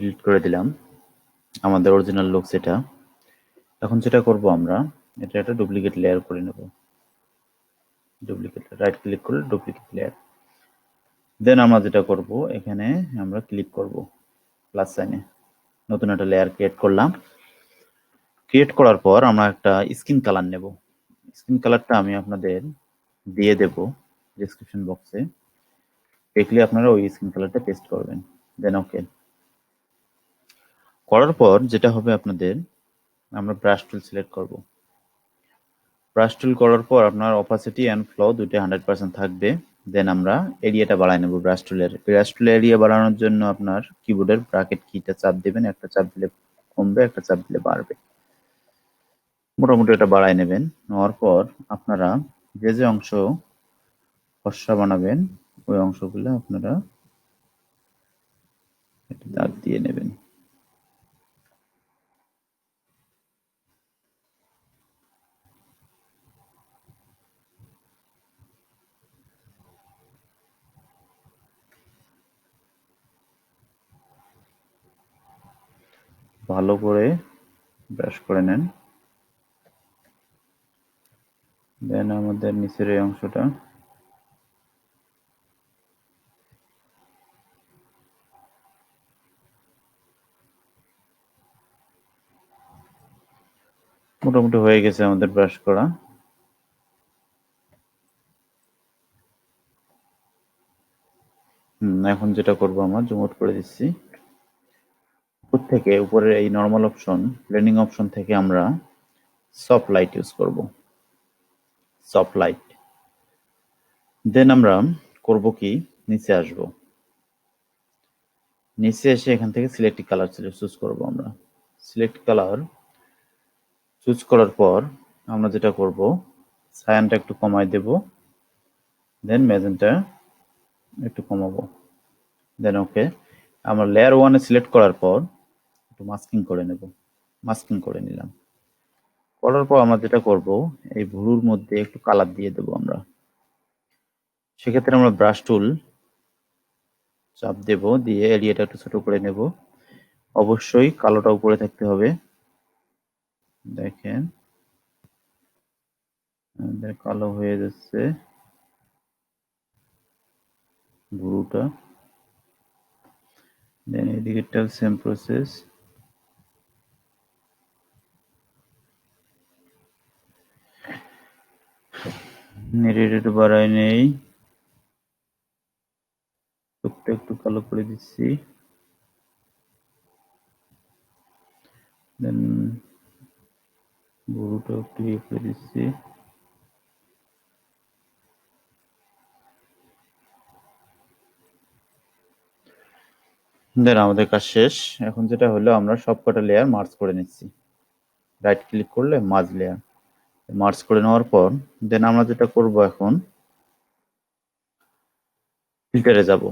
Delete করে দিলাম। আমাদের অরিজিনাল লুকস এটা। এখন যেটা করব আমরা এটা একটা ডুপ্লিকেট লেয়ার করে নেব। ডুপ্লিকেট রাইট ক্লিক করে ডুপ্লিকেট লেয়ার। দেন আমরা যেটা করব এখানে আমরা ক্লিক করব প্লাস সাইনে, নতুন একটা লেয়ার ক্রিয়েট করলাম। ক্রিয়েট করার পর আমরা একটা স্কিন কালার নেব। স্কিন কালারটা আমি আপনাদের দিয়ে দেব ডেসক্রিপশন বক্সে, দেখলে আপনারা ওই স্কিন কালারটা পেস্ট করবেন। দেন ওকে করার পর যেটা হবে আপনাদের, আমরা ব্রাশ টুল সিলেক্ট করব। ব্রাশ টুল করার পর আপনার অপাসিটি অ্যান্ড ফ্লো দুটো 100% থাকবে। দেন আমরা এরিয়াটা বাড়ায় নেব। ব্রাশ টুলের এরিয়া বাড়ানোর জন্য আপনার কিবোর্ডের ব্র্যাকেট কিটা চাপ দিবেন, একটা চাপ দিলে কমবে, একটা চাপ দিলে বাড়বে। মোটামুটি এটা বাড়ায় নেবেন। নেওয়ার পর আপনারা যে যে অংশ ফর্সা বানাবেন ওই অংশগুলো আপনারা একটা দাগ দিয়ে নেবেন। ভালো করে ব্রাশ করে নেন। দেন আমাদের নিচের এই অংশটা মোটামুটি হয়ে গেছে আমাদের ব্রাশ করা। এখন যেটা করব আমরা জুম আউট করে দিচ্ছি। উপর থেকে উপরের এই নরমাল অপশন, ব্লেন্ডিং অপশন থেকে আমরা সফট লাইট ইউজ করব। Soft light. দেন আমরা করব কি, নিচে আসব। নিচে এসে এখান থেকে সিলেক্ট কালার চুজ করব আমরা। সিলেক্ট কালার চুজ করার পর আমরা যেটা করব, সায়ানটা একটু কমায় দেব, দেন ম্যাজেন্টা একটু কমাবো, দেন ওকে। আমরা লেয়ার 1 সিলেক্ট করার পর একটু মাস্কিং করে নেব। মাস্কিং করে নিলাম। করার পর আমরা যেটা করব, এই ভুরুর মধ্যে একটু কালার দিয়ে দেব আমরা। সেক্ষেত্রে আমরা ব্রাশ টুল চাপ দেব, দিয়ে এরিয়াটা একটু ছোট করে নেব। অবশ্যই কালোটা উপরে থাকতে হবে। দেখেন আমাদের কালো হয়ে যাচ্ছে ভুরুটা। দেন এদিকেরটাও সেম প্রসেস। নেড়ে বাড়ায় নেই, চোখটা একটু কালো করে দিচ্ছি। দেন ভুরুটা একটু ইয়ে করে দিচ্ছি। দেন আমাদের কাজ শেষ। এখন যেটা হলো, আমরা সবকটা লেয়ার মার্জ করে নিচ্ছি। রাইট ক্লিক করলে মার্জ লেয়ার, মার্জ করে নেওয়ার পর দেন আমরা যেটা করব এখন, ফিল্টারে যাব।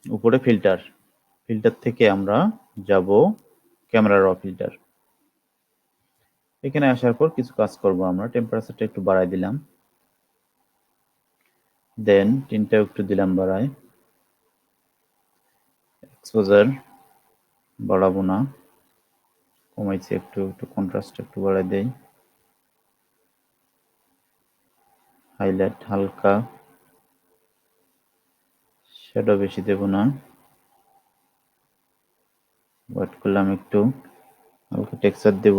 উপরে ফিল্টার, ফিল্টার থেকে আমরা যাব ক্যামেরা র ফিল্টার। এখানে আসার পর কিছু কাজ করব আমরা। টেম্পারেচারটা একটু বাড়াই দিলাম, দেন টিনটা একটু দিলাম বাড়াই। এক্সপোজার বাড়াবো না, কমাইছি একটু। একটু কন্ট্রাস্ট একটু বাড়াই দেই। হাইলাইট হালকা, শ্যাডো বেশি দেব না। হোয়াইট করলাম একটু, হালকা টেক্সচার দেব,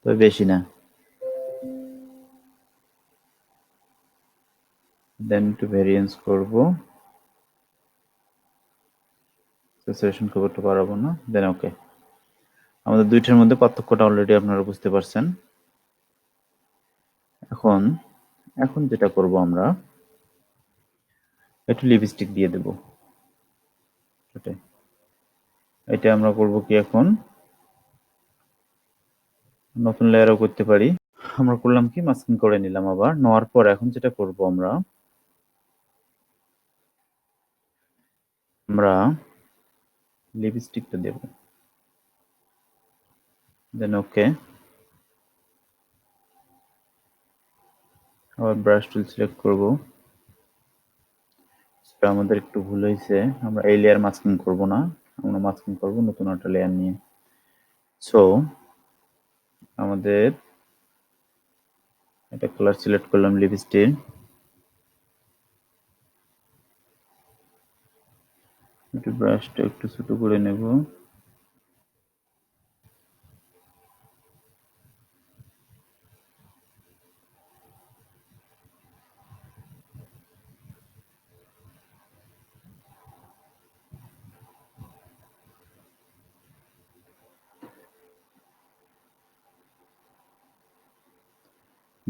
তবে বেশি না। দেন একটু ভেরিয়েন্স করব, স্যাচুরেশন খুব একটু বাড়াবো না। দেন ওকে। আমাদের দুইটার মধ্যে পার্থক্যটা অলরেডি আপনারা বুঝতে পারছেন। এখন এখন যেটা করব আমরা, একটু লিপস্টিক দিয়ে দেব। এটা আমরা করব কি, এখন নতুন লেয়ারও করতে পারি। আমরা করলাম কি, মাস্কিং করে নিলাম। আবার নেওয়ার পর এখন যেটা করব আমরা, আমরা লিপস্টিকটা দেব। দেন ওকে। আবার ব্রাশ টুল সিলেক্ট করব। সেটা আমাদের একটু ভুল হয়েছে, আমরা এই লেয়ার মাস্কিং করব না, আমরা মাস্কিং করবো নতুন একটা লেয়ার নিয়ে। সো আমাদের একটা কালার সিলেক্ট করলাম লিপস্টিক, একটু ব্রাশটা একটু ছোট করে নেব।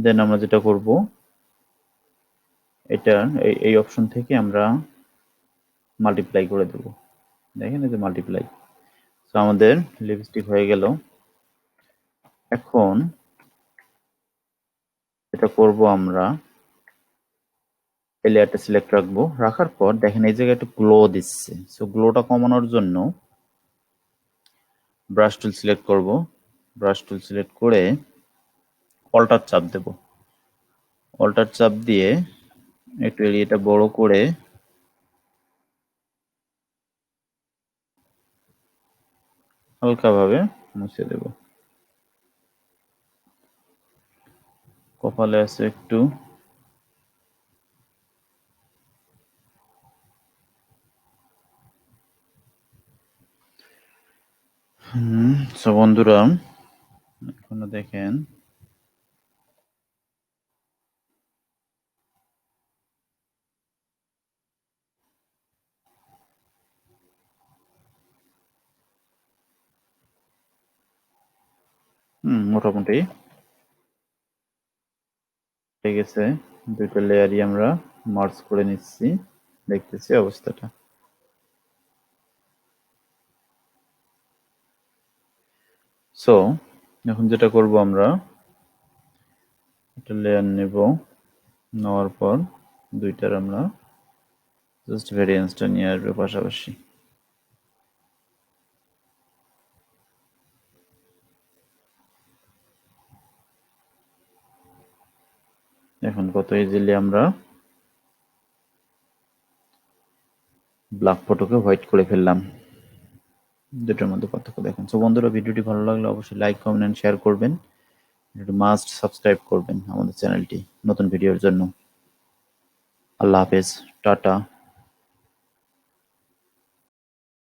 দেন আমরা যেটা করব, এটা এই অপশন থেকে আমরা মাল্টিপ্লাই করে দেব। দেখেন এই যে মাল্টিপ্লাই। তো আমাদের লিপস্টিক হয়ে গেল। এখন যেটা করব, আমরা এই লেয়ারটা সিলেক্ট রাখবো, রাখার পর দেখেন এই জায়গায় একটু গ্লো দিচ্ছে। সো গ্লোটা কমানোর জন্য ব্রাশ টুল সিলেক্ট করব, ব্রাশ টুল সিলেক্ট করে অল্টার চাপ দেব। অল্টার চাপ দিয়ে একটু এরিয়াটা বড় করে হালকাভাবে মুছে দেব। কপালে আছে একটু, সো বন্ধুরা এখনো দেখেন মোটামুটি হয়ে গেছে। দুইটা লেয়ারই আমরা মার্জ করে নিচ্ছি, দেখতেছি অবস্থাটা। সো এখন যেটা করব, আমরা একটা লেয়ার নেব, নেওয়ার পর দুইটার আমরা জাস্ট ভেরিয়েন্সটা নিয়ে আসবে পাশাপাশি। এখন কত ইজিলি আমরা ব্ল্যাক ফটোকে হোয়াইট করে ফেললাম। দুটোর মধ্যে পার্থক্য দেখেন। সো বন্ধুরা, ভিডিওটি ভালো লাগলে অবশ্যই লাইক, কমেন্ট এন্ড শেয়ার করবেন। মাস্ট সাবস্ক্রাইব করবেন আমাদের চ্যানেলটি নতুন ভিডিওর জন্য। আল্লাহ হাফেজ, টাটা।